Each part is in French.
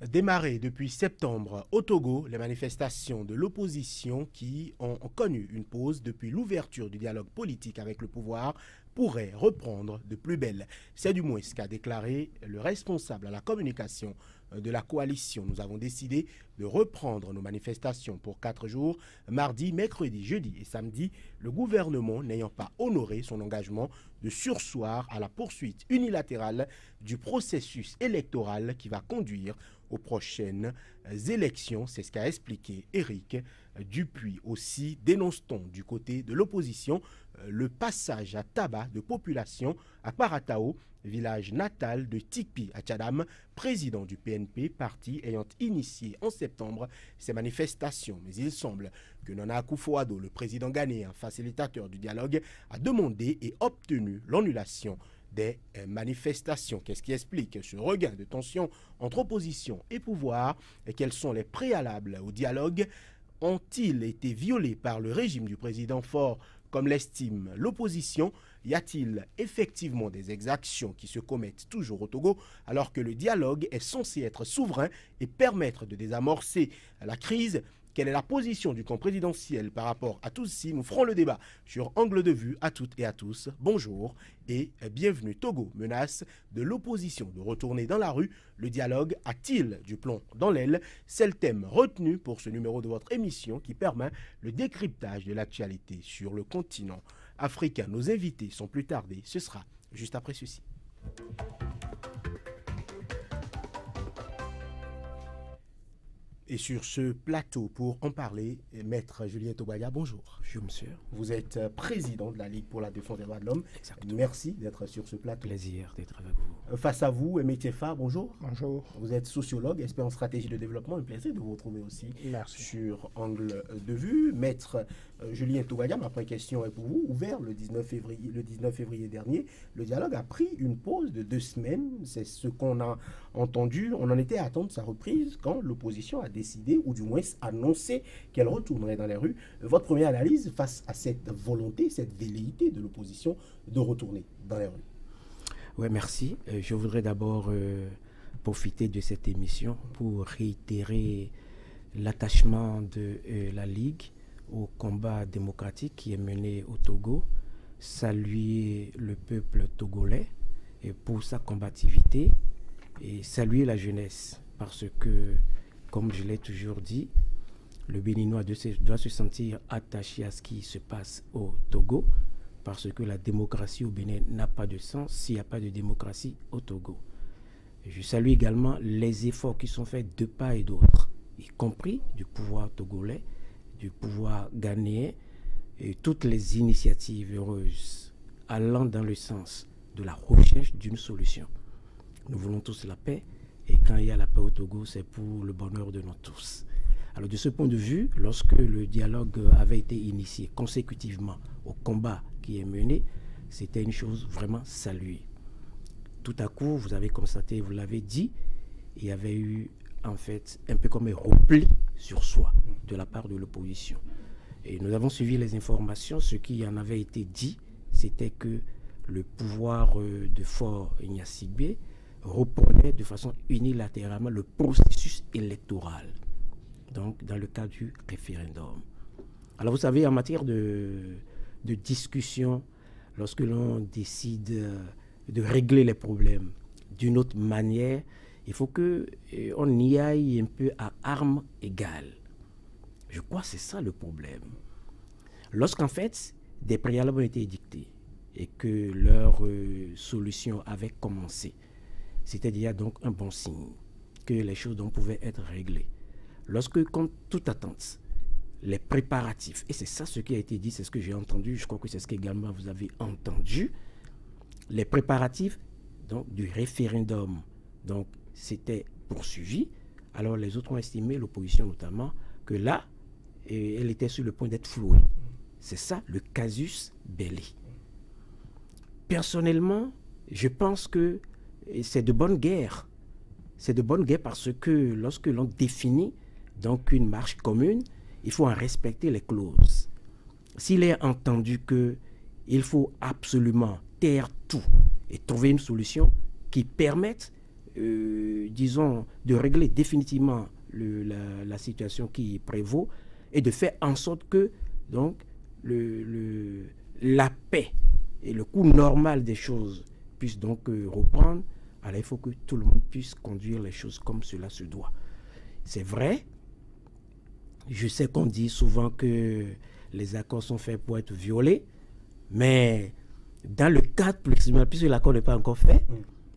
Démarré depuis septembre au Togo, les manifestations de l'opposition qui ont connu une pause depuis l'ouverture du dialogue politique avec le pouvoir pourraient reprendre de plus belle. C'est du moins ce qu'a déclaré le responsable à la communication de la coalition. Nous avons décidé de reprendre nos manifestations pour 4 jours, mardi, mercredi, jeudi et samedi, le gouvernement n'ayant pas honoré son engagement de surseoir à la poursuite unilatérale du processus électoral qui va conduire aux prochaines élections. C'est ce qu'a expliqué Éric Dupuis. Aussi dénonce-t-on du côté de l'opposition le passage à tabac de population à Paratao, village natal de Tikpi à Tchadam, président du PNP, parti ayant initié en septembre ces manifestations. Mais il semble que Nana Akufo-Addo, le président ghanéen, facilitateur du dialogue, a demandé et obtenu l'annulation des manifestations. Qu'est-ce qui explique ce regain de tension entre opposition et pouvoir? Et quels sont les préalables au dialogue? Ont-ils été violés par le régime du président Faure, comme l'estime l'opposition? Y a-t-il effectivement des exactions qui se commettent toujours au Togo, alors que le dialogue est censé être souverain et permettre de désamorcer la crise? Quelle est la position du camp présidentiel par rapport à tout ceci? Nous ferons le débat sur Angle de Vue à toutes et à tous. Bonjour et bienvenue. Togo menace de l'opposition de retourner dans la rue. Le dialogue a-t-il du plomb dans l'aile? C'est le thème retenu pour ce numéro de votre émission qui permet le décryptage de l'actualité sur le continent africain. Nos invités sont plus tardés. Ce sera juste après ceci. Et sur ce plateau, pour en parler, Maître Julien Tobaya, bonjour. Bonjour, monsieur. Vous êtes président de la Ligue pour la défense des droits de l'homme. Exactement. Merci d'être sur ce plateau. Plaisir d'être avec vous. Face à vous, Aimé Tiefa, bonjour. Bonjour. Vous êtes sociologue, expert en stratégie de développement. Un plaisir de vous retrouver aussi. Merci. Sur Angle de Vue. Maître Julien Tobaya, ma première question est pour vous. Ouvert le 19 février dernier, le dialogue a pris une pause de 2 semaines. C'est ce qu'on a entendu. On en était à attendre sa reprise quand l'opposition a décidé, ou du moins annoncé, qu'elle retournerait dans les rues. Votre première analyse face à cette volonté, cette velléité de l'opposition de retourner dans les rues? Oui, merci. Je voudrais d'abord profiter de cette émission pour réitérer l'attachement de la Ligue au combat démocratique qui est mené au Togo, saluer le peuple togolais et pour sa combativité et saluer la jeunesse parce que, comme je l'ai toujours dit, le Béninois doit se sentir attaché à ce qui se passe au Togo parce que la démocratie au Bénin n'a pas de sens s'il n'y a pas de démocratie au Togo. Je salue également les efforts qui sont faits de part et d'autre, y compris du pouvoir togolais, du pouvoir ghanéen, et toutes les initiatives heureuses allant dans le sens de la recherche d'une solution. Nous voulons tous la paix, et quand il y a la paix au Togo, c'est pour le bonheur de nous tous. Alors de ce point de vue, lorsque le dialogue avait été initié consécutivement au combat qui est mené, c'était une chose vraiment saluée. Tout à coup, vous avez constaté, vous l'avez dit, il y avait eu en fait un peu comme un repli sur soi de la part de l'opposition. Et nous avons suivi les informations. Ce qui en avait été dit, c'était que le pouvoir de Faure Gnassingbé reprenait de façon unilatéralement le processus électoral, donc dans le cadre du référendum. Alors vous savez, en matière de discussion, lorsque l'on décide de régler les problèmes d'une autre manière, il faut qu'on y aille un peu à armes égales. Je crois que c'est ça le problème. Lorsqu'en fait, des préalables ont été édictés et que leur solution avait commencé, c'était déjà donc un bon signe que les choses donc pouvaient être réglées. Lorsque, comme toute attente, les préparatifs, et c'est ça ce qui a été dit, c'est ce que j'ai entendu, je crois que c'est ce qu'également vous avez entendu, les préparatifs donc, du référendum, donc c'était poursuivi. Alors les autres ont estimé, l'opposition notamment, que là, elle était sur le point d'être flouée. C'est ça le casus belli. Personnellement, je pense que c'est de bonne guerre. C'est de bonne guerre parce que lorsque l'on définit donc une marche commune, il faut en respecter les clauses. S'il est entendu qu'il faut absolument taire tout et trouver une solution qui permette disons, de régler définitivement la situation qui prévaut et de faire en sorte que donc, la paix et le cours normal des choses puissent donc reprendre. Alors il faut que tout le monde puisse conduire les choses comme cela se doit. C'est vrai, je sais qu'on dit souvent que les accords sont faits pour être violés, mais dans le cadre, puisque l'accord n'est pas encore fait,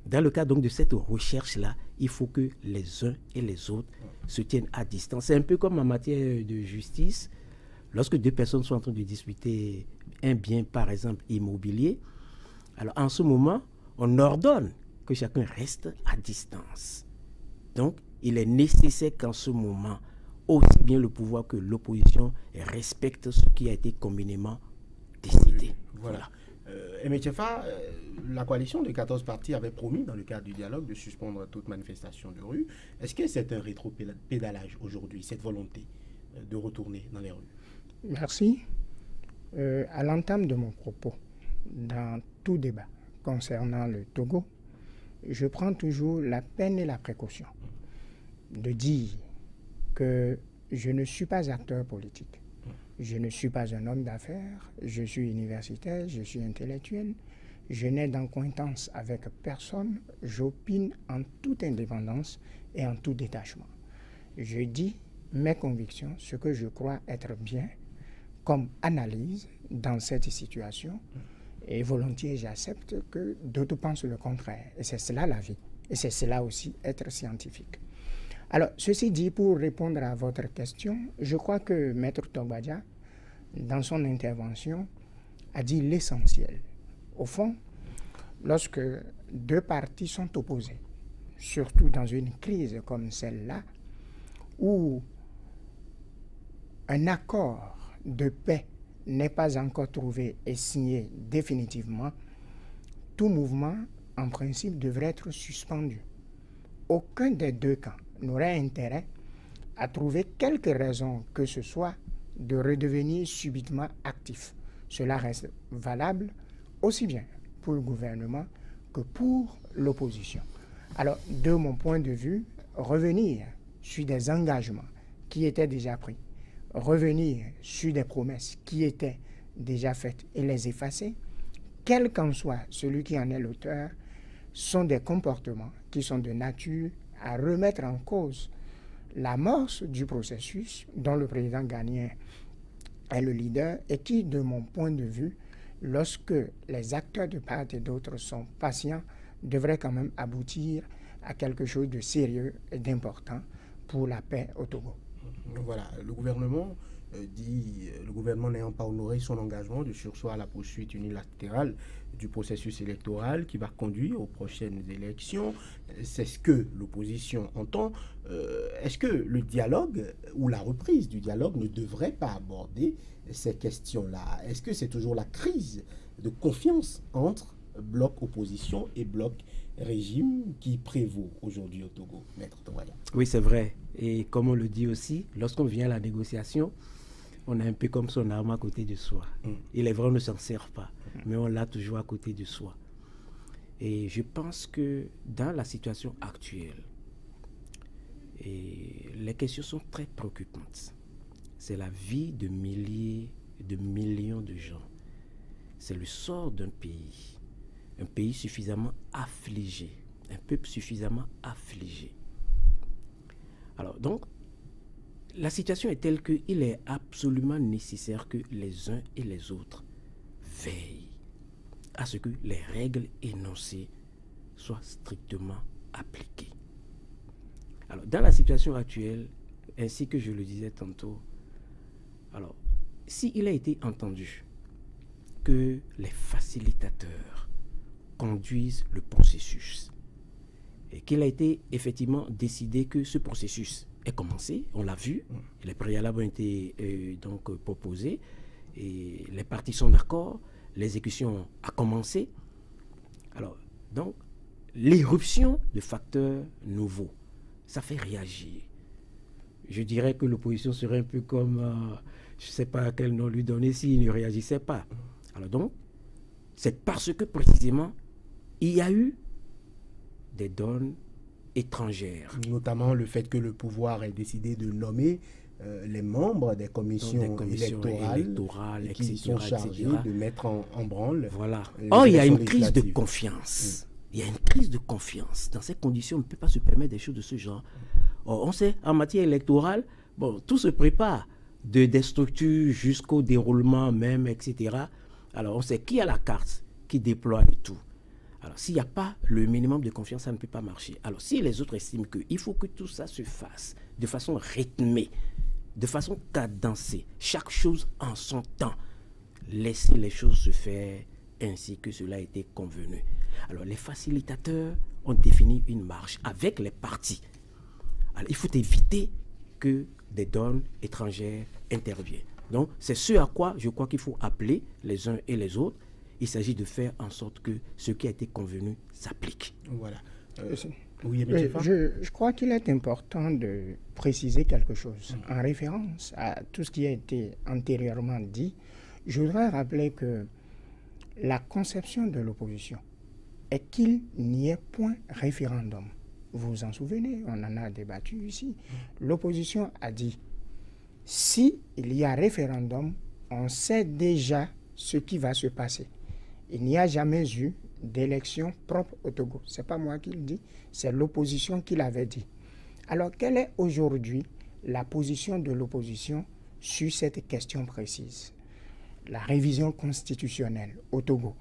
dans le cadre donc de cette recherche-là, il faut que les uns et les autres se tiennent à distance. C'est un peu comme en matière de justice, lorsque deux personnes sont en train de discuter un bien, par exemple, immobilier, alors en ce moment, on ordonne que chacun reste à distance. Donc, il est nécessaire qu'en ce moment, aussi bien le pouvoir que l'opposition respectent ce qui a été communément décidé. Voilà. Emetchefa, la coalition de 14 partis avait promis, dans le cadre du dialogue, de suspendre toute manifestation de rue. Est-ce que c'est un rétropédalage aujourd'hui, cette volonté de retourner dans les rues? Merci. À l'entame de mon propos, dans tout débat concernant le Togo, je prends toujours la peine et la précaution de dire que je ne suis pas acteur politique. Je ne suis pas un homme d'affaires, je suis universitaire, je suis intellectuel, je n'ai d'acquaintance avec personne, j'opine en toute indépendance et en tout détachement. Je dis mes convictions, ce que je crois être bien comme analyse dans cette situation, et volontiers j'accepte que d'autres pensent le contraire. Et c'est cela la vie, et c'est cela aussi être scientifique. Alors, ceci dit, pour répondre à votre question, je crois que Maître Togbadia, dans son intervention, a dit l'essentiel. Au fond, lorsque deux partis sont opposés, surtout dans une crise comme celle-là, où un accord de paix n'est pas encore trouvé et signé définitivement, tout mouvement, en principe, devrait être suspendu. Aucun des deux camps n'aurait intérêt à trouver quelque raison que ce soit de redevenir subitement actif. Cela reste valable aussi bien pour le gouvernement que pour l'opposition. Alors, de mon point de vue, revenir sur des engagements qui étaient déjà pris, revenir sur des promesses qui étaient déjà faites et les effacer, quel qu'en soit celui qui en est l'auteur, sont des comportements qui sont de nature à remettre en cause l'amorce du processus dont le président ghanéen est le leader et qui, de mon point de vue, lorsque les acteurs de part et d'autre sont patients, devrait quand même aboutir à quelque chose de sérieux et d'important pour la paix au Togo. Voilà, le gouvernement dit, le gouvernement n'ayant pas honoré son engagement de surseoir à la poursuite unilatérale du processus électoral qui va conduire aux prochaines élections. C'est ce que l'opposition entend. Est-ce que le dialogue ou la reprise du dialogue ne devrait pas aborder ces questions-là? Est-ce que c'est toujours la crise de confiance entre bloc opposition et bloc régime qui prévaut aujourd'hui au Togo, Maître Togbadia? Oui, c'est vrai. Et comme on le dit aussi, lorsqu'on vient à la négociation, on a un peu comme son arme à côté de soi. Il est vrai, on ne s'en sert pas, mais on l'a toujours à côté de soi. Et je pense que dans la situation actuelle, les questions sont très préoccupantes. C'est la vie de milliers, de millions de gens. C'est le sort d'un pays suffisamment affligé, un peuple suffisamment affligé. Alors donc, la situation est telle qu'il est absolument nécessaire que les uns et les autres veillent à ce que les règles énoncées soient strictement appliquées. Alors, dans la situation actuelle, ainsi que je le disais tantôt, alors, s'il a été entendu que les facilitateurs conduisent le processus et qu'il a été effectivement décidé que ce processus est commencé, on l'a vu, les préalables ont été donc proposés et les partis sont d'accord, l'exécution a commencé. Alors, donc, l'éruption de facteurs nouveaux, ça fait réagir. Je dirais que l'opposition serait un peu comme, je ne sais pas quel nom lui donner s'il ne réagissait pas. Alors donc, c'est parce que précisément, il y a eu des donnes étrangères. Notamment le fait que le pouvoir ait décidé de nommer les membres des commissions électorales qui sont chargés de mettre en branle. Voilà. Or, il y a une crise de confiance. Il y a une crise de confiance. Dans ces conditions, on ne peut pas se permettre des choses de ce genre. Or, on sait, en matière électorale, bon, tout se prépare, des structures jusqu'au déroulement même, etc. Alors, on sait qui a la carte, qui déploie et tout. Alors, s'il n'y a pas le minimum de confiance, ça ne peut pas marcher. Alors, si les autres estiment qu'il faut que tout ça se fasse de façon rythmée, de façon cadencée, chaque chose en son temps, laisser les choses se faire ainsi que cela a été convenu. Alors, les facilitateurs ont défini une marche avec les partis. Alors, il faut éviter que des donnes étrangères interviennent. Donc, c'est ce à quoi je crois qu'il faut appeler les uns et les autres. Il s'agit de faire en sorte que ce qui a été convenu s'applique. Voilà. Oui, je crois qu'il est important de préciser quelque chose. En référence à tout ce qui a été antérieurement dit, je voudrais rappeler que la conception de l'opposition est qu'il n'y ait point référendum. Vous vous en souvenez, on en a débattu ici. L'opposition a dit, si il y a référendum, on sait déjà ce qui va se passer. Il n'y a jamais eu d'élection propre au Togo. Ce n'est pas moi qui le dis, c'est l'opposition qui l'avait dit. Alors, quelle est aujourd'hui la position de l'opposition sur cette question précise? La révision constitutionnelle au Togo,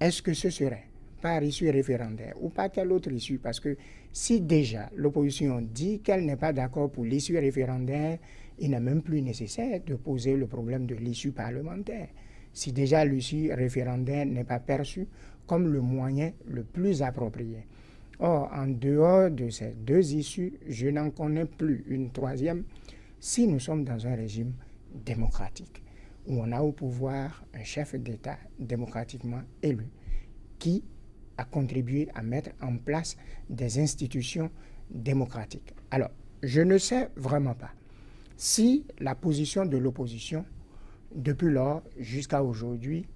est-ce que ce serait par issue référendaire ou par quelle autre issue? Parce que si déjà l'opposition dit qu'elle n'est pas d'accord pour l'issue référendaire, il n'est même plus nécessaire de poser le problème de l'issue parlementaire. Si déjà l'issue référendaire n'est pas perçue comme le moyen le plus approprié. Or, en dehors de ces deux issues, je n'en connais plus une troisième si nous sommes dans un régime démocratique, où on a au pouvoir un chef d'État démocratiquement élu qui a contribué à mettre en place des institutions démocratiques. Alors, je ne sais vraiment pas si la position de l'opposition, depuis lors jusqu'à aujourd'hui,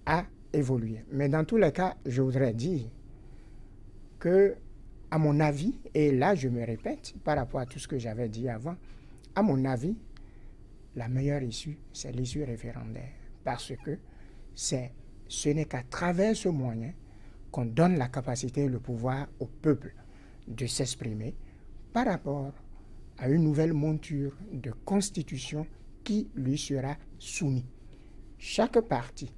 a évolué. Mais dans tous les cas, je voudrais dire que, à mon avis, et là je me répète par rapport à tout ce que j'avais dit avant, à mon avis, la meilleure issue, c'est l'issue référendaire. Parce que ce n'est qu'à travers ce moyen qu'on donne la capacité et le pouvoir au peuple de s'exprimer par rapport à une nouvelle monture de constitution qui lui sera soumise. Chaque parti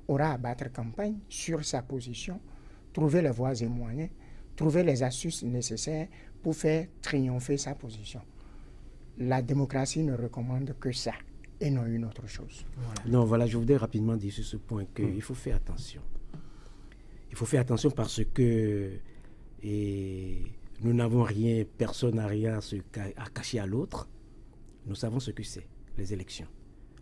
aura à battre campagne sur sa position, trouver les voies et moyens, trouver les astuces nécessaires pour faire triompher sa position. La démocratie ne recommande que ça et non une autre chose. Voilà. Non, voilà, je voudrais rapidement dire sur ce point qu'il faut faire attention. Il faut faire attention parce que nous n'avons rien, personne n'a rien à cacher à l'autre. Nous savons ce que c'est, les élections.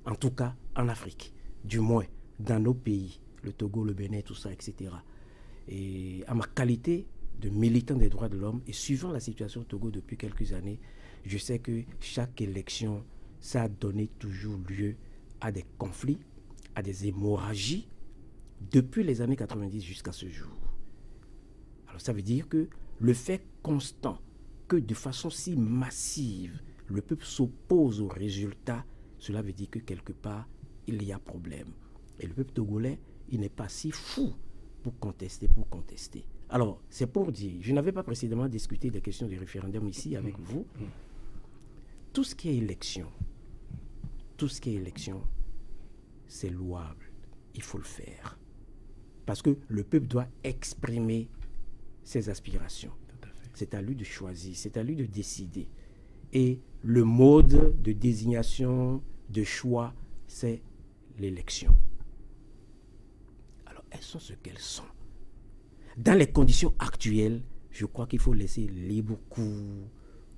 En tout cas, en Afrique, du moins dans nos pays, le Togo, le Bénin, tout ça, etc. Et à ma qualité de militant des droits de l'homme et suivant la situation au Togo depuis quelques années, je sais que chaque élection, ça a donné toujours lieu à des conflits, à des hémorragies, depuis les années 90 jusqu'à ce jour. Alors ça veut dire que le fait constant que de façon si massive, le peuple s'oppose aux résultats, cela veut dire que quelque part, il y a problème. Et le peuple togolais, il n'est pas si fou pour contester. Alors, c'est pour dire, je n'avais pas précédemment discuté des questions du référendum ici avec vous. Tout ce qui est élection, c'est louable. Il faut le faire. Parce que le peuple doit exprimer ses aspirations. C'est à lui de choisir, c'est à lui de décider. Et le mode de désignation, de choix, c'est l'élection. Alors, elles sont ce qu'elles sont. Dans les conditions actuelles, je crois qu'il faut laisser libre cours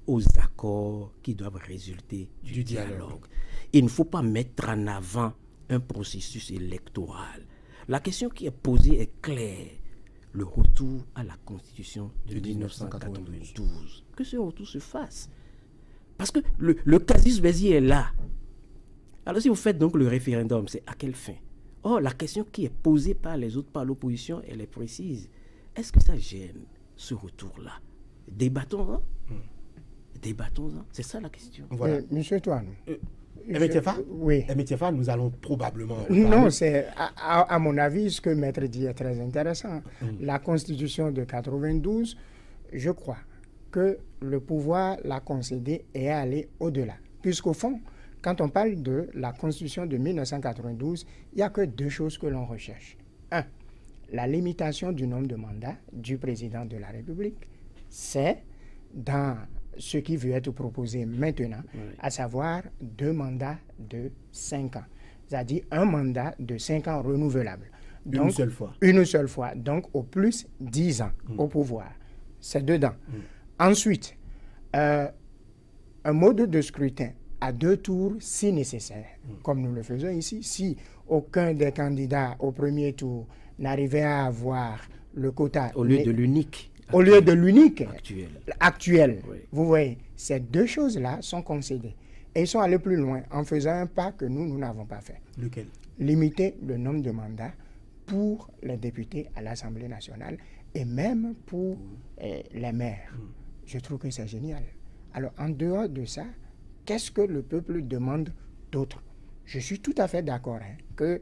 aux accords qui doivent résulter du dialogue. Il ne faut pas mettre en avant un processus électoral. La question qui est posée est claire. Le retour à la Constitution de 1992. Que ce retour se fasse. Parce que le casus belli est là. Alors si vous faites donc le référendum, c'est à quelle fin? Or, la question qui est posée par les autres, par l'opposition, elle est précise. Est-ce que ça gêne ce retour-là? débattons-en. Débattons-en. C'est ça la question. Voilà. Monsieur Touanou. Oui. Tiefa, nous allons probablement... Non, c'est à mon avis, ce que Maître dit est très intéressant. La Constitution de 92, je crois que le pouvoir l'a concédé et est allé au-delà. Puisqu'au fond, quand on parle de la Constitution de 1992, il n'y a que deux choses que l'on recherche. Un, la limitation du nombre de mandats du président de la République. C'est dans ce qui veut être proposé maintenant, à savoir 2 mandats de 5 ans. C'est-à-dire un mandat de 5 ans renouvelable. Donc, une seule fois. Une seule fois. Donc, au plus 10 ans au pouvoir. C'est dedans. Ensuite, un mode de scrutin à 2 tours si nécessaire, comme nous le faisons ici. Si aucun des candidats au premier tour n'arrivait à avoir le quota... Au lieu de l'unique. Au lieu de l'unique actuel. Oui. Vous voyez, ces 2 choses-là sont concédées. Et ils sont allés plus loin en faisant un pas que nous n'avons pas fait. Lequel? Limiter le nombre de mandats pour les députés à l'Assemblée nationale et même pour les maires. Je trouve que c'est génial. Alors, en dehors de ça, qu'est-ce que le peuple demande d'autre? Je suis tout à fait d'accord que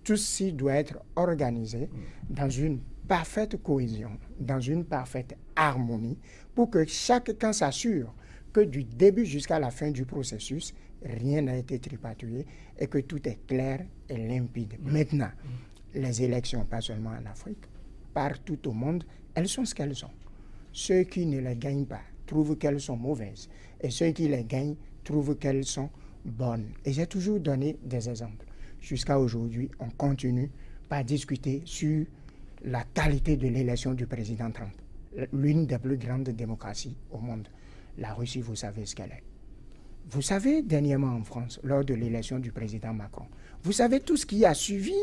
tout ceci doit être organisé dans une parfaite cohésion, dans une parfaite harmonie, pour que chacun s'assure que du début jusqu'à la fin du processus, rien n'a été tripatouillé et que tout est clair et limpide. Maintenant, les élections, pas seulement en Afrique, partout au monde, elles sont ce qu'elles sont. Ceux qui ne les gagnent pas trouvent qu'elles sont mauvaises et ceux qui les gagnent trouvent qu'elles sont bonnes. Et j'ai toujours donné des exemples. Jusqu'à aujourd'hui, on continue par discuter sur la qualité de l'élection du président Trump, l'une des plus grandes démocraties au monde. La Russie, vous savez ce qu'elle est. Vous savez, dernièrement en France, lors de l'élection du président Macron, vous savez tout ce qui a suivi.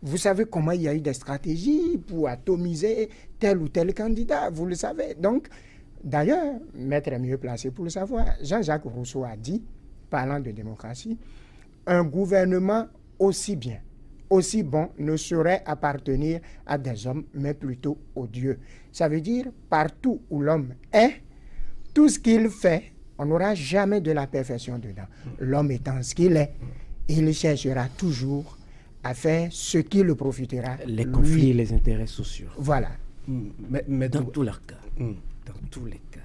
Vous savez comment il y a eu des stratégies pour atomiser tel ou tel candidat. Vous le savez. Donc, d'ailleurs, Maître est mieux placé pour le savoir. Jean-Jacques Rousseau a dit, parlant de démocratie, un gouvernement aussi bien, aussi bon ne saurait appartenir à des hommes, mais plutôt aux dieux. Ça veut dire, partout où l'homme est, tout ce qu'il fait, on n'aura jamais de la perfection dedans. L'homme étant ce qu'il est, il cherchera toujours à faire ce qui le profitera. Les conflits et les intérêts sociaux. Voilà. Mais dans tous les cas, dans tous les cas,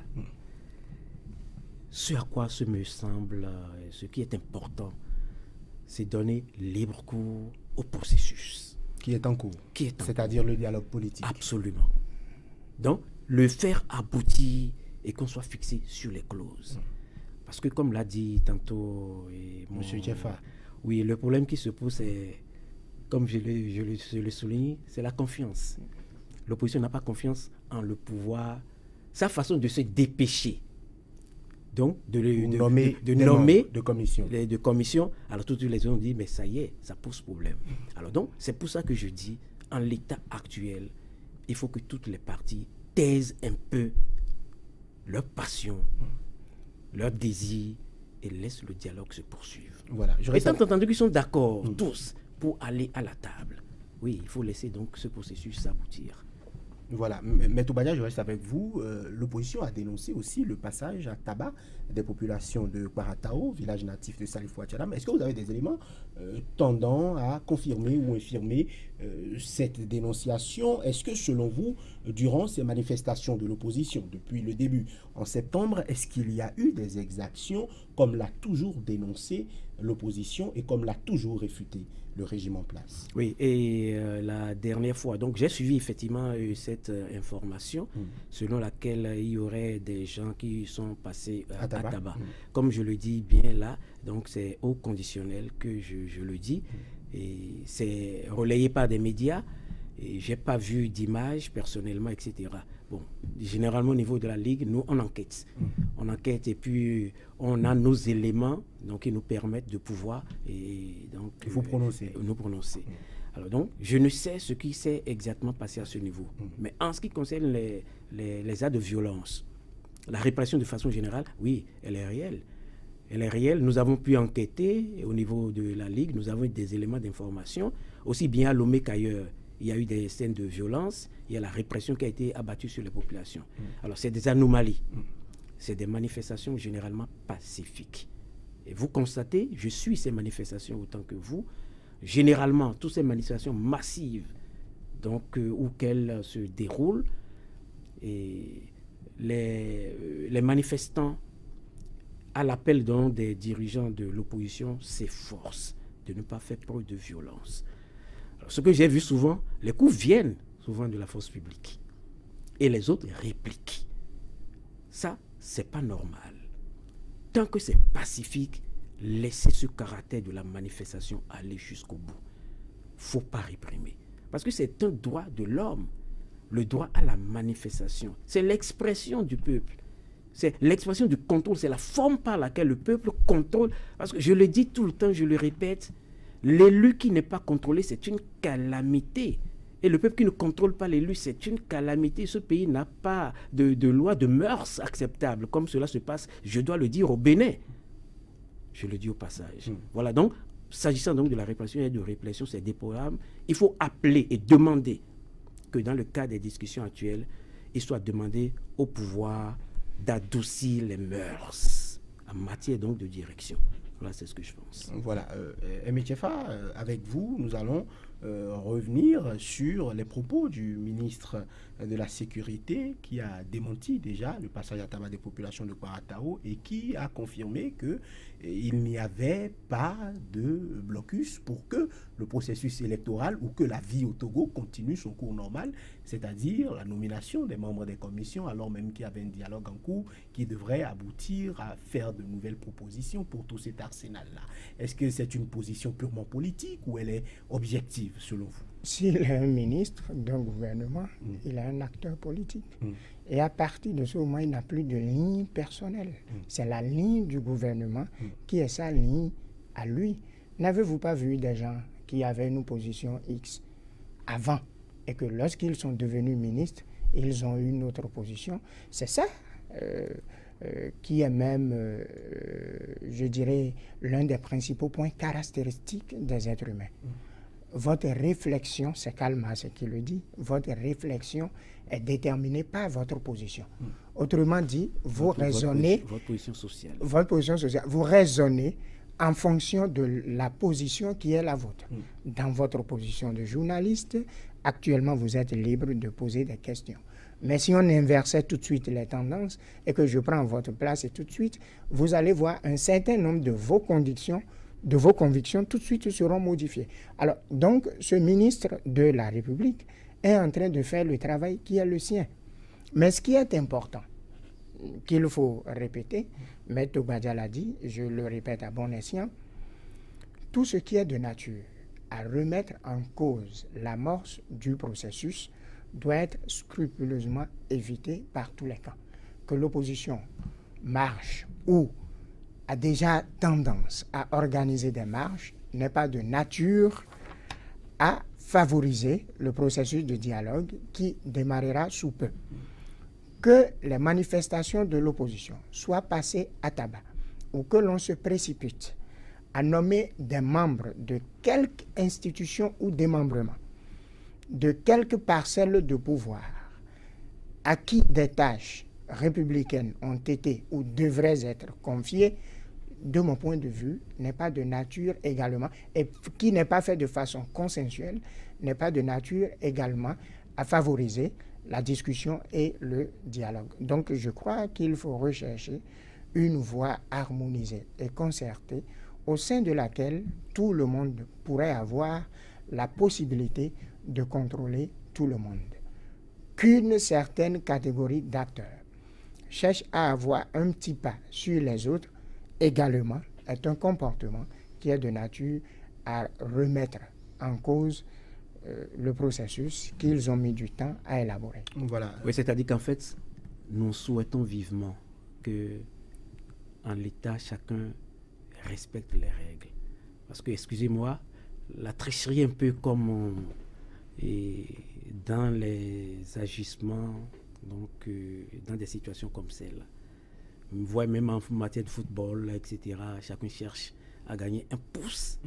ce à quoi ce me semble, ce qui est important, c'est donner libre cours au processus. Qui est en cours. C'est-à-dire le dialogue politique. Absolument. Donc, le faire aboutir et qu'on soit fixé sur les clauses. Parce que comme l'a dit tantôt Monsieur Tiefa, oui, le problème qui se pose, c'est, comme je le souligne, c'est la confiance. L'opposition n'a pas confiance en le pouvoir, sa façon de se dépêcher. Donc, de nommer de commission. Alors, tous les gens ont dit, mais ça y est, ça pose problème. Alors, donc, c'est pour ça que je dis, en l'état actuel, il faut que toutes les parties taisent un peu leur passion, leur désir, et laissent le dialogue se poursuivre. Voilà. Étant entendu qu'ils sont d'accord, tous, pour aller à la table, oui, il faut laisser donc ce processus s'aboutir. Voilà, M. Toubadia, je reste avec vous. L'opposition a dénoncé aussi le passage à tabac des populations de Kwaratao, village natif de Salifou-Atchalam. Est-ce que vous avez des éléments tendant à confirmer ou infirmer cette dénonciation? Est-ce que, selon vous, durant ces manifestations de l'opposition, depuis le début en septembre, est-ce qu'il y a eu des exactions, comme l'a toujours dénoncé l'opposition et comme l'a toujours réfuté le régime en place? Oui, et la dernière fois, donc j'ai suivi effectivement cette information selon laquelle il y aurait des gens qui sont passés à tabac. Comme je le dis bien là, donc c'est au conditionnel que je le dis, et c'est relayé par des médias, et j'ai pas vu d'image personnellement, etc. Bon, généralement au niveau de la Ligue, nous on enquête. On enquête et puis on a nos éléments donc, qui nous permettent de pouvoir nous prononcer. Alors donc, je ne sais ce qui s'est exactement passé à ce niveau. Mais en ce qui concerne les actes de violence, la répression de façon générale, oui, elle est réelle. Elle est réelle. Nous avons pu enquêter au niveau de la Ligue, nous avons des éléments d'information, aussi bien à Lomé qu'ailleurs. il y a eu des scènes de violence, il y a la répression qui a été abattue sur les populations. Alors c'est des anomalies, c'est des manifestations généralement pacifiques. Et vous constatez, je suis ces manifestations autant que vous, généralement toutes ces manifestations massives donc, où qu'elles se déroulent, et les manifestants, à l'appel des dirigeants de l'opposition, s'efforcent de ne pas faire preuve de violence. Alors, ce que j'ai vu souvent, les coups viennent souvent de la force publique et les autres répliquent. Ça, c'est pas normal. Tant que c'est pacifique, laissez ce caractère de la manifestation aller jusqu'au bout. Faut pas réprimer. Parce que c'est un droit de l'homme. Le droit à la manifestation. C'est l'expression du peuple. C'est l'expression du contrôle. C'est la forme par laquelle le peuple contrôle. Parce que je le dis tout le temps, je le répète, l'élu qui n'est pas contrôlé, c'est une calamité. Et le peuple qui ne contrôle pas l'élu, c'est une calamité. Ce pays n'a pas de loi, de mœurs acceptables, comme cela se passe, je dois le dire, au Bénin. Je le dis au passage. Voilà, donc, s'agissant donc de la répression et de répression, c'est déplorable. Il faut appeler et demander que dans le cas des discussions actuelles, il soit demandé au pouvoir d'adoucir les mœurs en matière donc de direction. Voilà, c'est ce que je pense. Voilà. Aimé Tchefa, avec vous, nous allons revenir sur les propos du ministre de la Sécurité qui a démenti déjà le passage à tabac des populations de Kouaratao et qui a confirmé qu'il n'y avait pas de blocus pour que le processus électoral ou que la vie au Togo continue son cours normal, c'est-à-dire la nomination des membres des commissions, alors même qu'il y avait un dialogue en cours qui devrait aboutir à faire de nouvelles propositions pour tout cet arsenal-là. Est-ce que c'est une position purement politique ou elle est objective selon vous? S'il est un ministre d'un gouvernement, il est un acteur politique. Et à partir de ce moment, il n'a plus de ligne personnelle. C'est la ligne du gouvernement qui est sa ligne à lui. N'avez-vous pas vu des gens qui avaient une position X avant et que lorsqu'ils sont devenus ministres, ils ont eu une autre position? C'est ça qui est même, je dirais, l'un des principaux points caractéristiques des êtres humains. Votre réflexion, c'est Kalmas qui le dit, votre réflexion est déterminée par votre position. Autrement dit, vous raisonnez... Votre position sociale. Votre position sociale. Vous raisonnez en fonction de la position qui est la vôtre. Dans votre position de journaliste, actuellement, vous êtes libre de poser des questions. Mais si on inversait tout de suite les tendances et que je prends votre place et tout de suite, vous allez voir un certain nombre de vos convictions tout de suite seront modifiées. Alors, donc, ce ministre de la République est en train de faire le travail qui est le sien. Mais ce qui est important, qu'il faut répéter, M. Tobadja l'a dit, je le répète à bon escient, tout ce qui est de nature à remettre en cause l'amorce du processus doit être scrupuleusement évité par tous les camps. Que l'opposition marche ou a déjà tendance à organiser des marches n'est pas de nature à favoriser le processus de dialogue qui démarrera sous peu. Que les manifestations de l'opposition soient passées à tabac ou que l'on se précipite à nommer des membres de quelque institution ou démembrement, de quelques parcelles de pouvoir, à qui des tâches républicaines ont été ou devraient être confiées, de mon point de vue, n'est pas de nature également, et qui n'est pas fait de façon consensuelle, n'est pas de nature également à favoriser la discussion et le dialogue. Donc je crois qu'il faut rechercher une voie harmonisée et concertée au sein de laquelle tout le monde pourrait avoir la possibilité de contrôler tout le monde. Qu'une certaine catégorie d'acteurs cherche à avoir un petit pas sur les autres également est un comportement qui est de nature à remettre en cause le processus qu'ils ont mis du temps à élaborer. Voilà. Oui, c'est-à-dire qu'en fait, nous souhaitons vivement que, en l'État, chacun respecte les règles. Parce que, excusez-moi, la tricherie un peu comme dans les agissements, donc dans des situations comme celle-là. On voit même en matière de football, etc., chacun cherche à gagner un pouce.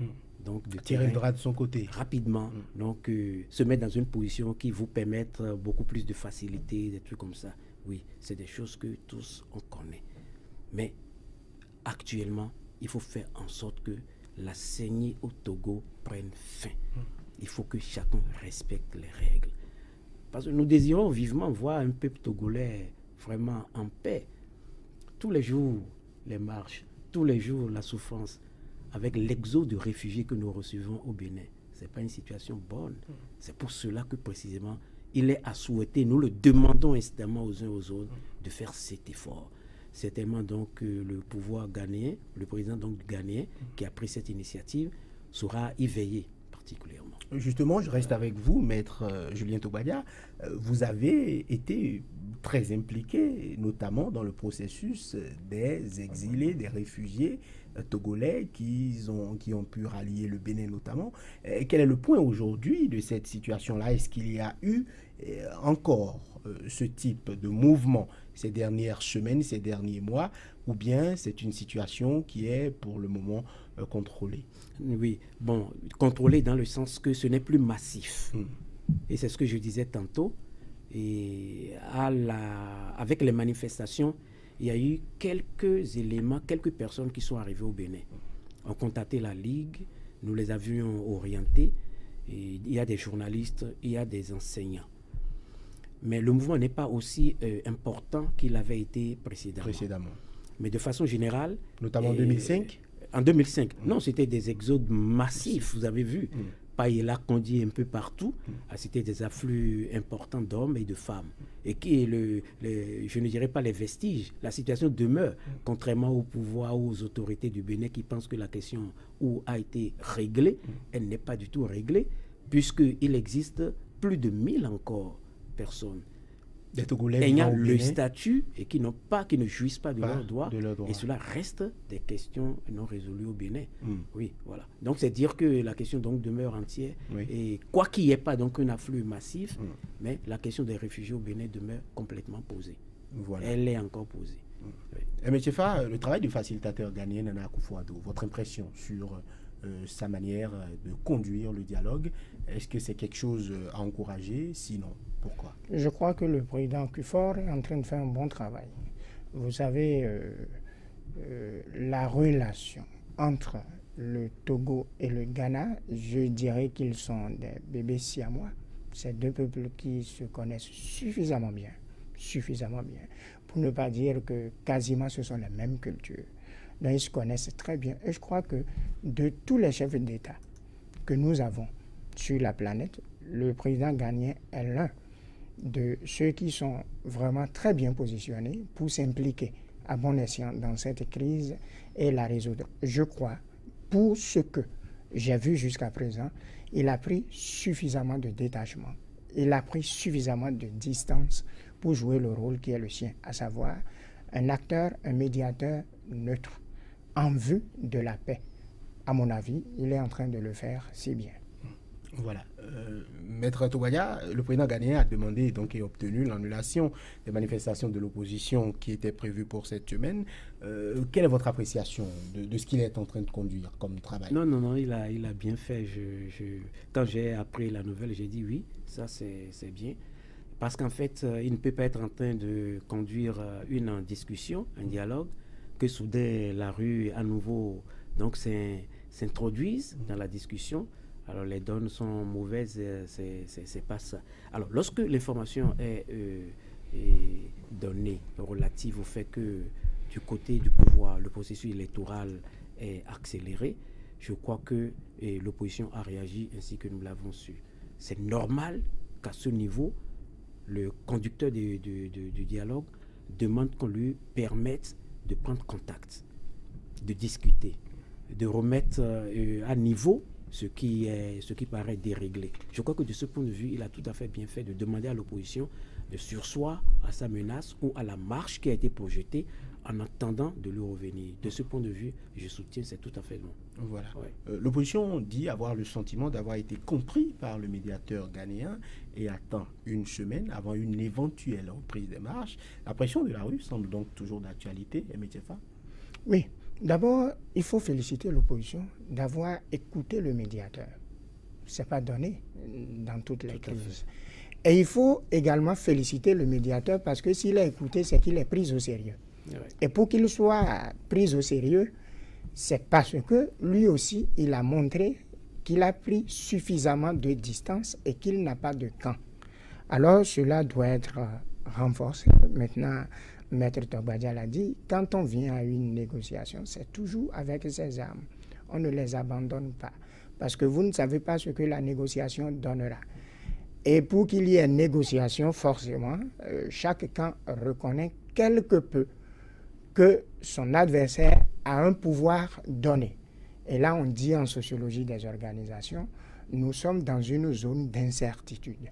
Donc, de tirer le drap de son côté. Rapidement. Donc, se mettre dans une position qui vous permette beaucoup plus de facilité, des trucs comme ça. Oui, c'est des choses que tous on connaît. Mais actuellement, il faut faire en sorte que la saignée au Togo prenne fin. Il faut que chacun respecte les règles. Parce que nous désirons vivement voir un peuple togolais vraiment en paix. Tous les jours, les marches, tous les jours, la souffrance, avec l'exode de réfugiés que nous recevons au Bénin. Ce n'est pas une situation bonne. C'est pour cela que précisément, il est à souhaiter, nous le demandons instamment aux uns aux autres, de faire cet effort. Certainement donc le pouvoir ghanéen, le président donc ghanéen qui a pris cette initiative, saura y veiller particulièrement. Justement, je reste avec vous, maître Julien Tobania. Vous avez été très impliqué, notamment dans le processus des exilés, des réfugiés togolais qui ont pu rallier le Bénin notamment. Quel est le point aujourd'hui de cette situation-là? Est-ce qu'il y a eu encore ce type de mouvement ces dernières semaines, ces derniers mois, ou bien c'est une situation qui est pour le moment contrôlée? Oui, bon, contrôlée dans le sens que ce n'est plus massif. Et c'est ce que je disais tantôt. Et avec les manifestations, il y a eu quelques éléments, quelques personnes qui sont arrivées au Bénin. On contacté la Ligue, nous les avions orientés. Et il y a des journalistes, il y a des enseignants. Mais le mouvement n'est pas aussi important qu'il avait été précédemment. Mais de façon générale... Notamment en 2005 En 2005. Non, c'était des exodes massifs, vous avez vu. Païla Kondi un peu partout. C'était des afflux importants d'hommes et de femmes. Et qui est je ne dirais pas les vestiges. La situation demeure, contrairement au pouvoir, aux autorités du Bénin qui pensent que la question a été réglée. Elle n'est pas du tout réglée, puisqu'il existe plus de 1000 encore personnes des Togolais ayant le statut et qui ne jouissent pas de leurs droits. Et cela reste des questions non résolues au Bénin. Oui, voilà. Donc c'est dire que la question donc demeure entière. Et quoi qu'il n'y ait pas donc un afflux massif, mais la question des réfugiés au Bénin demeure complètement posée. Voilà. Elle est encore posée. M. Tchefa, le travail du facilitateur ghanéen Nana Akufo-Addo, votre impression sur sa manière de conduire le dialogue, est-ce que c'est quelque chose à encourager? Sinon, pourquoi? Je crois que le président Kufuor est en train de faire un bon travail. Vous savez, la relation entre le Togo et le Ghana, je dirais qu'ils sont des bébés siamois. C'est deux peuples qui se connaissent suffisamment bien, pour ne pas dire que quasiment ce sont les mêmes cultures. Donc ils se connaissent très bien. Et je crois que de tous les chefs d'État que nous avons sur la planète, le président ghanéen est l'un de ceux qui sont vraiment très bien positionnés pour s'impliquer à bon escient dans cette crise et la résoudre. Je crois, pour ce que j'ai vu jusqu'à présent, il a pris suffisamment de détachement, il a pris suffisamment de distance pour jouer le rôle qui est le sien, à savoir un acteur, un médiateur neutre en vue de la paix. À mon avis, il est en train de le faire si bien. Voilà. Maître Tobania, le président ghanéen a demandé donc, et obtenu l'annulation des manifestations de l'opposition qui étaient prévues pour cette semaine. Quelle est votre appréciation de ce qu'il est en train de conduire comme travail? Non, il a bien fait. Quand j'ai appris la nouvelle, j'ai dit oui, ça c'est bien. Parce qu'en fait, il ne peut pas être en train de conduire une discussion, un dialogue, que soudain la rue à nouveau s'introduise dans la discussion. Alors les données sont mauvaises, c'est pas ça. Alors lorsque l'information est donnée relative au fait que du côté du pouvoir, le processus électoral est accéléré, je crois que l'opposition a réagi ainsi que nous l'avons su. C'est normal qu'à ce niveau, le conducteur du dialogue demande qu'on lui permette de prendre contact, de discuter, de remettre à niveau ce qui paraît déréglé. Je crois que de ce point de vue, il a tout à fait bien fait de demander à l'opposition de surseoir à sa menace ou à la marche qui a été projetée en attendant de lui revenir. De ce point de vue, je soutiens, c'est tout à fait bon. Voilà. Ouais. L'opposition dit avoir le sentiment d'avoir été compris par le médiateur ghanéen et attend une semaine avant une éventuelle reprise des marches. La pression de la rue semble donc toujours d'actualité, M. Tchefa? Oui, D'abord, il faut féliciter l'opposition d'avoir écouté le médiateur. Ce n'est pas donné dans toutes les crises. Et il faut également féliciter le médiateur parce que s'il a écouté, c'est qu'il est pris au sérieux. Oui. Et pour qu'il soit pris au sérieux, c'est parce que lui aussi, il a montré qu'il a pris suffisamment de distance et qu'il n'a pas de camp. Alors, cela doit être renforcé. Maintenant, Maître Togbadia l'a dit, quand on vient à une négociation, c'est toujours avec ses armes. On ne les abandonne pas. Parce que vous ne savez pas ce que la négociation donnera. Et pour qu'il y ait négociation, forcément, chaque camp reconnaît quelque peu que son adversaire a un pouvoir donné. Et là, on dit en sociologie des organisations, nous sommes dans une zone d'incertitude.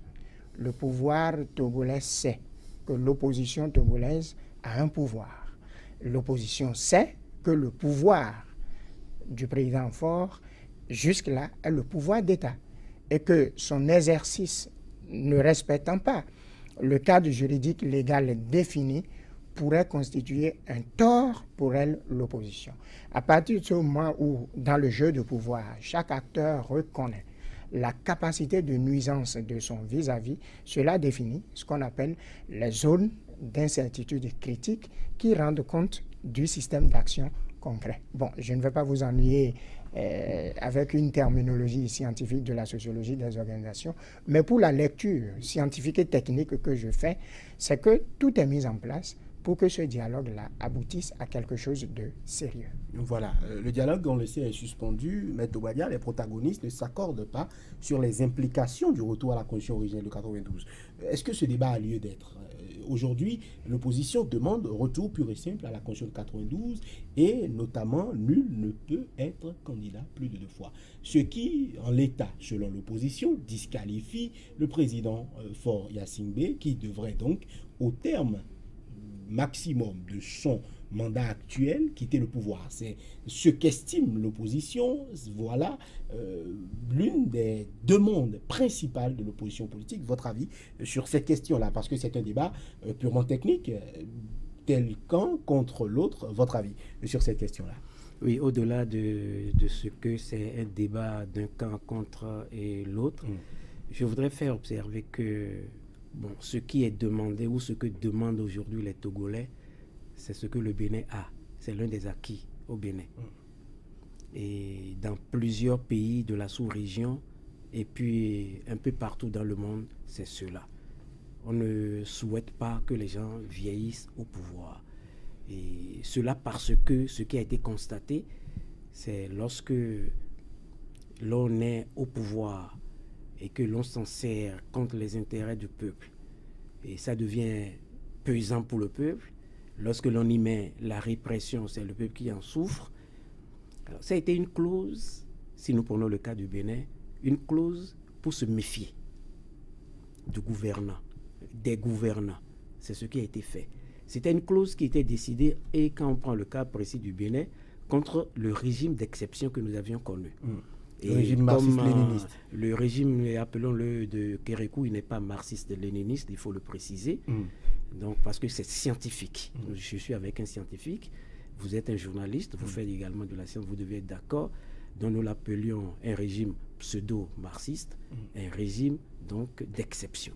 Le pouvoir togolais sait que l'opposition togolaise a un pouvoir. L'opposition sait que le pouvoir du président Faure, jusque-là, est le pouvoir d'État. Et que son exercice ne respectant pas le cadre juridique légal défini, pourrait constituer un tort pour elle, l'opposition. À partir de ce moment où, dans le jeu de pouvoir, chaque acteur reconnaît la capacité de nuisance de son vis-à-vis, cela définit ce qu'on appelle les zones d'incertitude critique qui rendent compte du système d'action concret. Bon, je ne vais pas vous ennuyer avec une terminologie scientifique de la sociologie des organisations, mais pour la lecture scientifique et technique que je fais, c'est que tout est mis en place pour que ce dialogue-là aboutisse à quelque chose de sérieux. Voilà, le dialogue, on le sait, est suspendu. Maître Togbadia, les protagonistes ne s'accordent pas sur les implications du retour à la constitution originelle de 92. Est-ce que ce débat a lieu d'être? Aujourd'hui, l'opposition demande retour pur et simple à la constitution de 92 et notamment, nul ne peut être candidat plus de 2 fois. Ce qui, en l'état, selon l'opposition, disqualifie le président Faure Gnassingbé qui devrait donc, au terme maximum de son mandat actuel, quitter le pouvoir. C'est ce qu'estime l'opposition. Voilà l'une des demandes principales de l'opposition politique. Votre avis sur cette question-là, parce que c'est un débat purement technique, tel camp contre l'autre. Votre avis sur cette question-là? Oui, au-delà de ce que c'est un débat d'un camp contre l'autre, je voudrais faire observer que bon, ce qui est demandé ou ce que demandent aujourd'hui les Togolais, c'est ce que le Bénin a. C'est l'un des acquis au Bénin. Et dans plusieurs pays de la sous-région et puis un peu partout dans le monde, c'est cela. On ne souhaite pas que les gens vieillissent au pouvoir. Et cela parce que ce qui a été constaté, c'est lorsque l'on est au pouvoir et que l'on s'en sert contre les intérêts du peuple. Et ça devient pesant pour le peuple. Lorsque l'on y met la répression, c'est le peuple qui en souffre. Alors, ça a été une clause, si nous prenons le cas du Bénin, une clause pour se méfier du gouvernant, des gouvernants. C'est ce qui a été fait. C'était une clause qui était décidée, et quand on prend le cas précis du Bénin, contre le régime d'exception que nous avions connu. Et le régime marxiste-léniniste. Le régime, appelons-le de Kérékou, il n'est pas marxiste-léniniste, il faut le préciser. Donc, parce que c'est scientifique. Je suis avec un scientifique, vous êtes un journaliste, vous faites également de la science, vous devez être d'accord. Donc, nous l'appelions un régime pseudo-marxiste, un régime donc d'exception.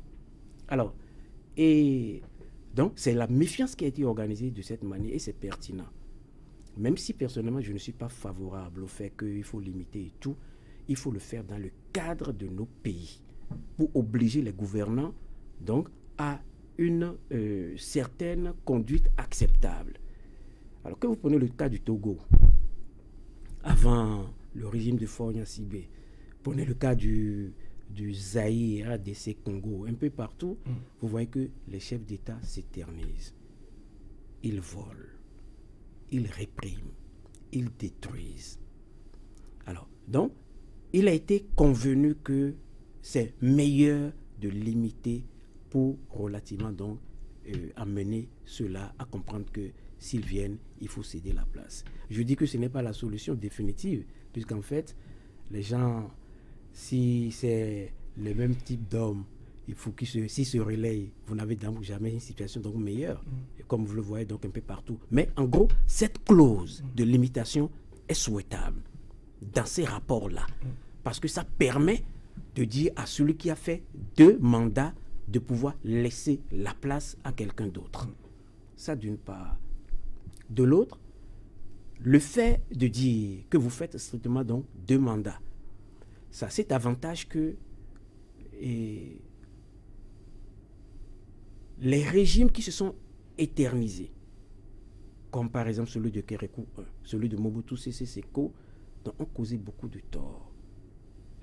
Alors, et donc, c'est la méfiance qui a été organisée de cette manière et c'est pertinent. Même si personnellement, je ne suis pas favorable au fait qu'il faut limiter et tout, il faut le faire dans le cadre de nos pays pour obliger les gouvernants donc, à une certaine conduite acceptable. Alors que vous prenez le cas du Togo, avant le régime de Faure Gnassingbé, prenez le cas du Zaïre, RDC Congo, un peu partout, vous voyez que les chefs d'État s'éternisent. Ils volent, ils répriment, ils détruisent. Alors, donc, il a été convenu que c'est meilleur de limiter pour relativement donc amener ceux-là à comprendre que s'ils viennent, il faut céder la place. Je dis que ce n'est pas la solution définitive, puisqu'en fait, les gens, si c'est le même type d'hommes il faut s'il se relaye, vous n'avez donc jamais une situation donc meilleure, comme vous le voyez donc un peu partout. Mais en gros, cette clause de limitation est souhaitable dans ces rapports-là, parce que ça permet de dire à celui qui a fait 2 mandats de pouvoir laisser la place à quelqu'un d'autre. Ça d'une part. De l'autre, le fait de dire que vous faites strictement donc 2 mandats, ça c'est avantage que les régimes qui se sont éternisés, comme par exemple celui de Kérékou I, celui de Mobutu Sese Seko, ont causé beaucoup de tort.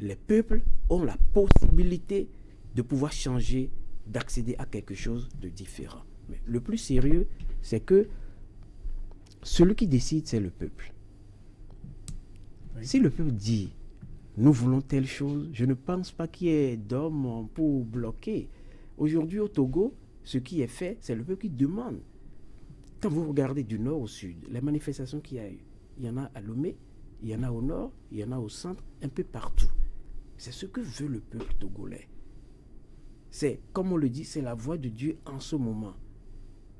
Les peuples ont la possibilité de pouvoir changer, d'accéder à quelque chose de différent. Mais le plus sérieux, c'est que celui qui décide, c'est le peuple. Oui. Si le peuple dit, nous voulons telle chose, je ne pense pas qu'il y ait d'hommes pour bloquer. Aujourd'hui au Togo, ce qui est fait, c'est le peuple qui demande. Quand vous regardez du nord au sud, les manifestations qu'il y a eu, il y en a à Lomé, il y en a au nord, il y en a au centre, un peu partout. C'est ce que veut le peuple togolais. C'est, comme on le dit, c'est la voix de Dieu en ce moment.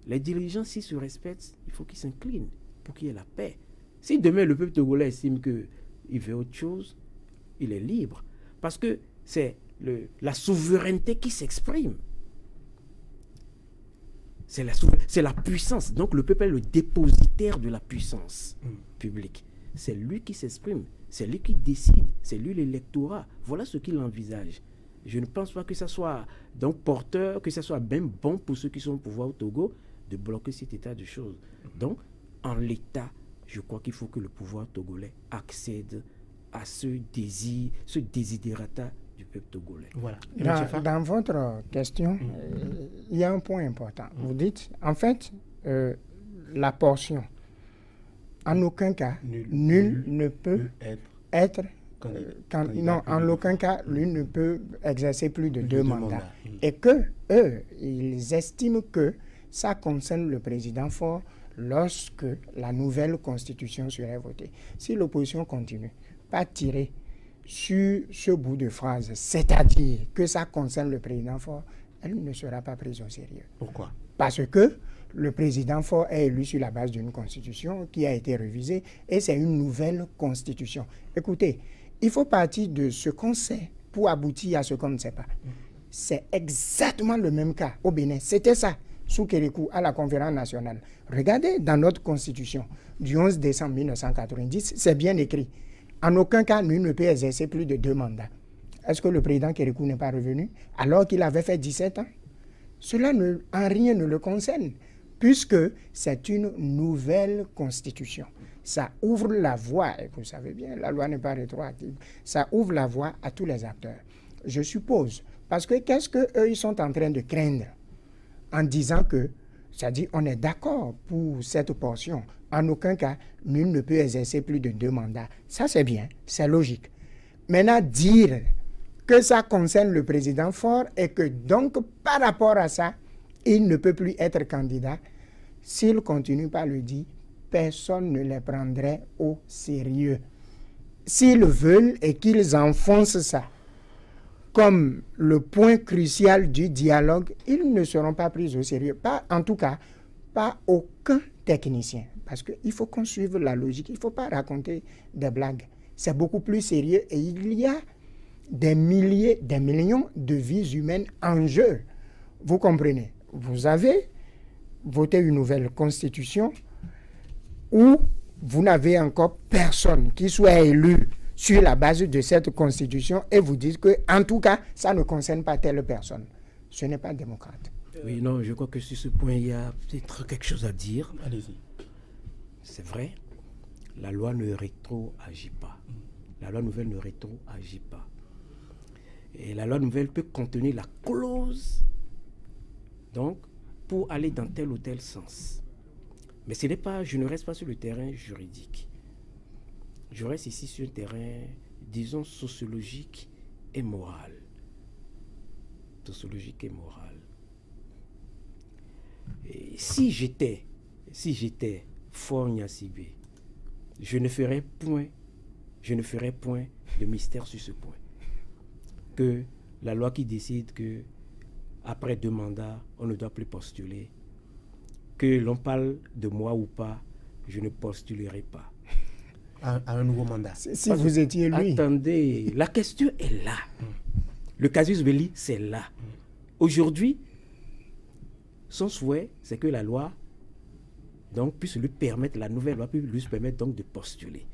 Les dirigeants, s'ils se respectent, il faut qu'ils s'inclinent pour qu'il y ait la paix. Si demain le peuple togolais estime qu'il veut autre chose, il est libre. Parce que c'est la souveraineté qui s'exprime. C'est la puissance. Donc le peuple est le dépositaire de la puissance publique. C'est lui qui s'exprime, c'est lui qui décide, c'est lui l'électorat. Voilà ce qu'il envisage. Je ne pense pas que ça soit donc porteur, que ça soit même bon pour ceux qui sont au pouvoir au Togo de bloquer cet état de choses. Donc, en l'état, je crois qu'il faut que le pouvoir togolais accède à ce désir, ce désiderata du peuple togolais. Voilà. Dans votre question, il y a un point important. Vous dites, en fait, la portion, en aucun cas, nul ne peut être en aucun cas, lui ne peut exercer plus de 2 mandats. Et que eux, ils estiment que ça concerne le président Faure lorsque la nouvelle constitution serait votée. Si l'opposition continue, pas tirer sur ce bout de phrase, c'est-à-dire que ça concerne le président Faure, elle ne sera pas prise au sérieux. Pourquoi? Parce que le président Faure est élu sur la base d'une constitution qui a été révisée et c'est une nouvelle constitution. Écoutez, il faut partir de ce qu'on sait pour aboutir à ce qu'on ne sait pas. C'est exactement le même cas au Bénin. C'était ça, sous Kérékou, à la conférence nationale. Regardez dans notre constitution du 11 décembre 1990, c'est bien écrit. En aucun cas, nul ne peut exercer plus de 2 mandats. Est-ce que le président Kérékou n'est pas revenu alors qu'il avait fait 17 ans? Cela en rien ne le concerne, puisque c'est une nouvelle constitution. Ça ouvre la voie, et vous savez bien, la loi n'est pas rétroactive, ça ouvre la voie à tous les acteurs. Je suppose, parce que qu'est-ce qu'eux, ils sont en train de craindre en disant que, c'est-à-dire on est d'accord pour cette portion, en aucun cas, nul ne peut exercer plus de 2 mandats. Ça c'est bien, c'est logique. Maintenant, dire que ça concerne le président Faure et que donc, par rapport à ça, il ne peut plus être candidat, s'il continue par le dire, personne ne les prendrait au sérieux. S'ils veulent et qu'ils enfoncent ça comme le point crucial du dialogue, ils ne seront pas pris au sérieux. Pas, en tout cas, pas aucun technicien. Parce qu'il faut qu'on suive la logique. Il ne faut pas raconter des blagues. C'est beaucoup plus sérieux et il y a des milliers, des millions de vies humaines en jeu. Vous comprenez? Vous avez voté une nouvelle constitution où vous n'avez encore personne qui soit élu sur la base de cette constitution et vous dites que, en tout cas, ça ne concerne pas telle personne. Ce n'est pas démocrate. Oui, non, je crois que sur ce point, il y a peut-être quelque chose à dire. Allez-y. C'est vrai, la loi ne rétroagit pas. La loi nouvelle ne rétroagit pas. Et la loi nouvelle peut contenir la clause, donc, pour aller dans tel ou tel sens. Mais ce n'est pas, je ne reste pas sur le terrain juridique. Je reste ici sur un terrain, disons, sociologique et moral. Sociologique et moral. Et si j'étais Faure Gnassingbé, je ne ferais point de mystère sur ce point. Que la loi qui décide que après 2 mandats, on ne doit plus postuler. Que l'on parle de moi ou pas, je ne postulerai pas. À un nouveau mandat. Si vous étiez lui. Attendez, la question est là. Le casus belli, c'est là. Aujourd'hui, son souhait, c'est que la loi donc, puisse lui permettre, la nouvelle loi puisse lui permettre donc de postuler.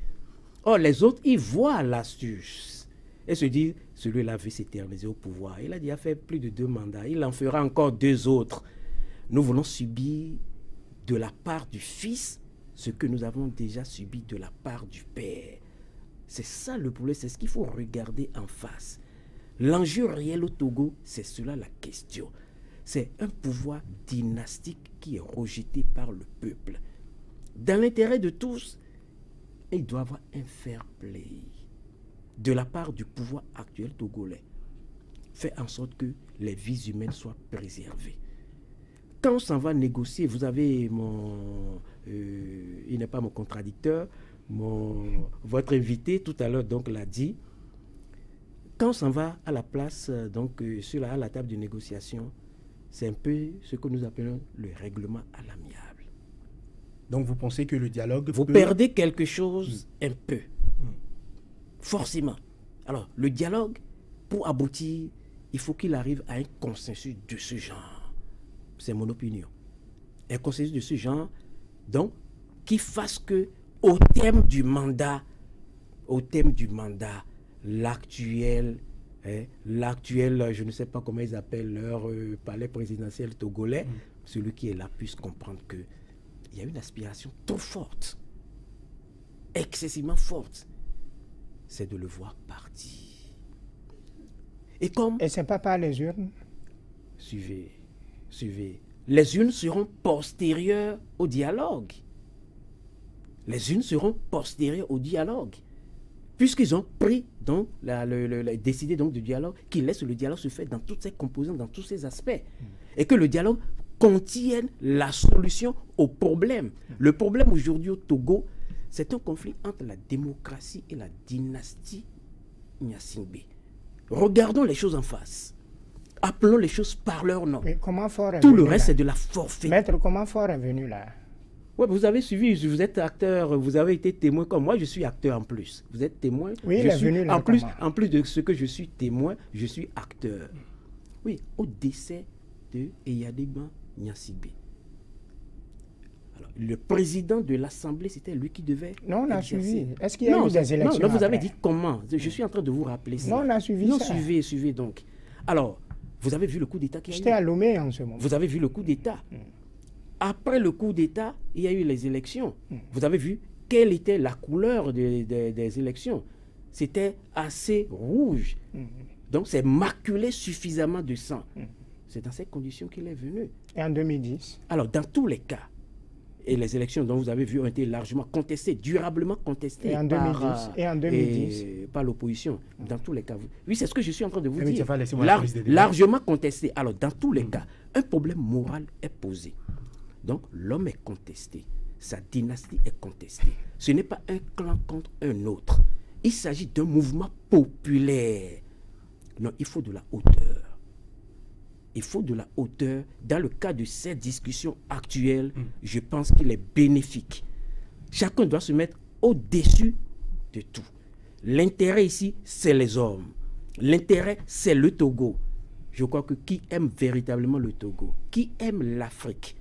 Or, les autres, ils voient l'astuce et se disent, celui-là veut s'éterniser au pouvoir. Il a déjà fait plus de 2 mandats. Il en fera encore 2 autres. Nous voulons subir de la part du Fils ce que nous avons déjà subi de la part du Père. C'est ça le problème, c'est ce qu'il faut regarder en face. L'enjeu réel au Togo, c'est cela la question. C'est un pouvoir dynastique qui est rejeté par le peuple. Dans l'intérêt de tous, il doit y avoir un fair play de la part du pouvoir actuel togolais. Fait en sorte que les vies humaines soient préservées. Quand on s'en va négocier, vous avez il n'est pas mon contradicteur, votre invité tout à l'heure donc l'a dit. Quand on s'en va à la place, à la table de négociation, c'est un peu ce que nous appelons le règlement à l'amiable. Donc vous pensez que le dialogue vous perdez quelque chose un peu. Forcément. Alors, le dialogue, pour aboutir, il faut qu'il arrive à un consensus de ce genre. C'est mon opinion. Un consensus de ce genre, donc, qui fasse que, au terme du mandat, l'actuel, je ne sais pas comment ils appellent leur palais présidentiel togolais, celui qui est là puisse comprendre que il y a une aspiration trop forte, excessivement forte, c'est de le voir partir. Et c'est pas par les urnes? Suivez. Les urnes seront postérieures au dialogue. Puisqu'ils ont pris, donc, décidé donc du dialogue, qu'ils laissent le dialogue se faire dans toutes ses composantes, dans tous ses aspects. Et que le dialogue contienne la solution au problème. Le problème aujourd'hui au Togo, c'est un conflit entre la démocratie et la dynastie Gnassingbé. Regardons les choses en face. Appelons les choses par leur nom. Mais comment Faure est Tout venu le reste, là? c'est de la forfait. Maître, comment Faure est venu là? Ouais, vous avez suivi, vous êtes acteur, vous avez été témoin comme moi, je suis acteur en plus. Vous êtes témoin. Oui, il est venu là. En plus de ce que je suis témoin, je suis acteur. Oui, au décès de Eyadema Gnassingbé. Alors, le président de l'Assemblée, c'était lui qui devait. Non, on a suivi. Est-ce qu'il y a eu des élections? Non, vous avez dit comment? Je suis en train de vous rappeler ça. Non, on a suivi ça. Non, suivez donc. Alors, vous avez vu le coup d'État qui a eu? J'étais à Lomé en ce moment. Vous avez vu le coup d'État. Après le coup d'État, il y a eu les élections. Vous avez vu quelle était la couleur des élections? C'était assez rouge. Donc, c'est maculé suffisamment de sang. C'est dans ces conditions qu'il est venu. Et en 2010? Alors, dans tous les cas, et les élections dont vous avez vu ont été largement contestées, durablement contestées par l'opposition. Dans tous les cas. Oui, c'est ce que je suis en train de vous dire. Largement contestées. Alors, dans tous les cas, un problème moral est posé. Donc, l'homme est contesté. Sa dynastie est contestée. Ce n'est pas un clan contre un autre. Il s'agit d'un mouvement populaire. Non, il faut de la hauteur. Il faut de la hauteur. Dans le cas de cette discussion actuelle, je pense qu'il est bénéfique. Chacun doit se mettre au-dessus de tout. L'intérêt ici, c'est les hommes. L'intérêt, c'est le Togo. Je crois que qui aime véritablement le Togo, qui aime l'Afrique,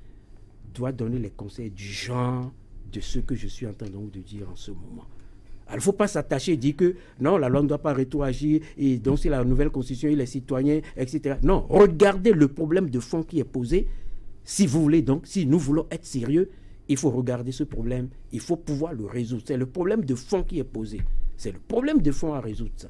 doit donner les conseils du genre de ce que je suis en train donc de dire en ce moment. Alors, il ne faut pas s'attacher et dire que non, la loi ne doit pas rétroagir et donc c'est la nouvelle constitution et les citoyens, etc. Non, regardez le problème de fond qui est posé. Si vous voulez donc, si nous voulons être sérieux, il faut regarder ce problème, il faut pouvoir le résoudre. C'est le problème de fond qui est posé. C'est le problème de fond à résoudre, ça.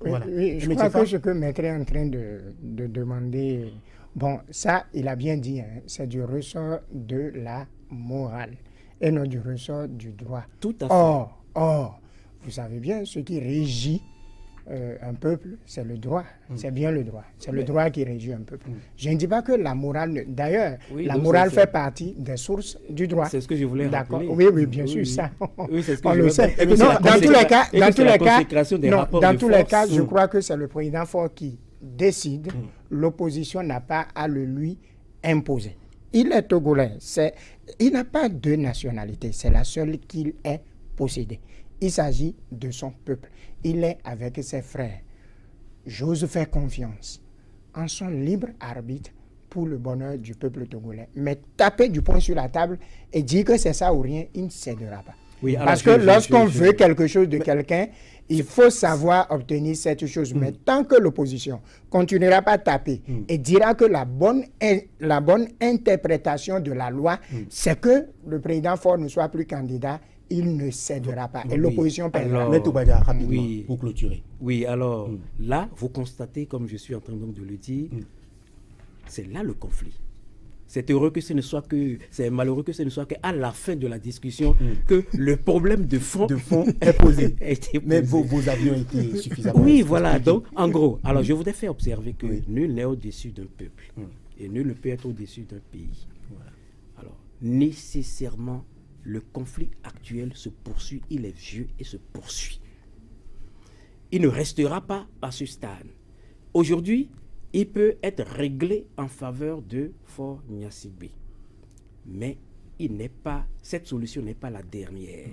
Oui, voilà. Oui, je crois que ce que Maître est en train de demander, bon, ça, il a bien dit, hein, c'est du ressort de la morale et non du ressort du droit. Tout à fait. Or, vous savez bien, ce qui régit un peuple, c'est le droit. C'est bien le droit. C'est le droit qui régit un peuple. Je ne dis pas que la morale... D'ailleurs, la morale fait partie des sources du droit. C'est ce que je voulais rappeler. Oui, bien sûr, ça. Oui, c'est ce que on le sait. Dans tous les cas, je crois que c'est le président Faure décide, l'opposition n'a pas à le lui imposer. Il est togolais, il n'a pas de nationalité, c'est la seule qu'il ait possédée. Il s'agit de son peuple. Il est avec ses frères. J'ose faire confiance en son libre arbitre pour le bonheur du peuple togolais. Mais taper du poing sur la table et dire que c'est ça ou rien, il ne cédera pas. Oui, parce que lorsqu'on veut quelque chose de quelqu'un, il faut savoir obtenir cette chose. Mais tant que l'opposition continuera pas à taper et dira que la bonne interprétation de la loi, c'est que le président Faure ne soit plus candidat, il ne cédera pas. Et l'opposition perdra. Mais Toubadia, rapidement, pour clôturer. Oui, alors là, vous constatez, comme je suis en train donc de le dire, c'est là le conflit. C'est heureux que ce ne soit que, c'est malheureux que ce ne soit qu'à la fin de la discussion que le problème de fond est posé. Mais vos avions étaient suffisamment. Oui, voilà. Donc, en gros, alors je voudrais faire observer que nul n'est au-dessus d'un peuple et nul ne peut être au-dessus d'un pays. Voilà. Alors, nécessairement, le conflit actuel se poursuit, il est vieux et se poursuit. Il ne restera pas à ce stade. Aujourd'hui, il peut être réglé en faveur de Faure Gnassingbé. Mais cette solution n'est pas la dernière.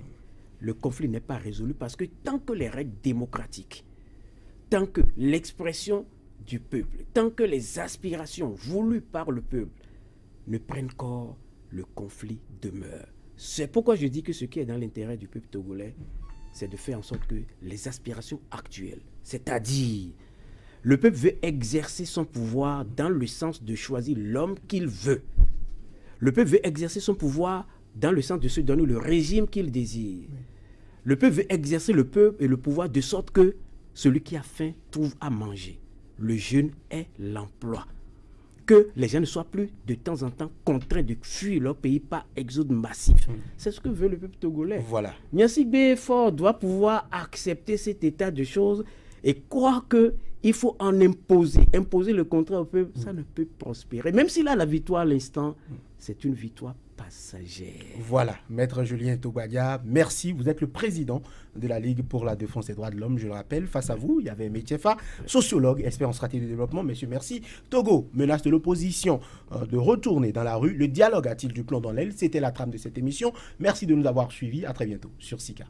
Le conflit n'est pas résolu parce que tant que les règles démocratiques, tant que l'expression du peuple, tant que les aspirations voulues par le peuple ne prennent corps, le conflit demeure. C'est pourquoi je dis que ce qui est dans l'intérêt du peuple togolais, c'est de faire en sorte que les aspirations actuelles, c'est-à-dire le peuple veut exercer son pouvoir dans le sens de choisir l'homme qu'il veut. Le peuple veut exercer son pouvoir dans le sens de se donner le régime qu'il désire. Le peuple veut exercer le peuple et le pouvoir de sorte que celui qui a faim trouve à manger. Le jeûne est l'emploi. Que les gens ne soient plus de temps en temps contraints de fuir leur pays par exode massif. C'est ce que veut le peuple togolais. Voilà. Gnassingbé Faure doit pouvoir accepter cet état de choses et croire qu'il faut en imposer le contraire au peuple, ça ne peut prospérer. Même s'il a la victoire à l'instant, c'est une victoire passagère. Voilà, Maître Julien Toubadia, merci. Vous êtes le président de la Ligue pour la défense des droits de l'homme, je le rappelle. Face à vous, il y avait Métiefa, sociologue, expert en stratégie de développement. Monsieur, merci. Togo menace de l'opposition de retourner dans la rue. Le dialogue a-t-il du plomb dans l'aile? C'était la trame de cette émission. Merci de nous avoir suivis. À très bientôt sur Sika.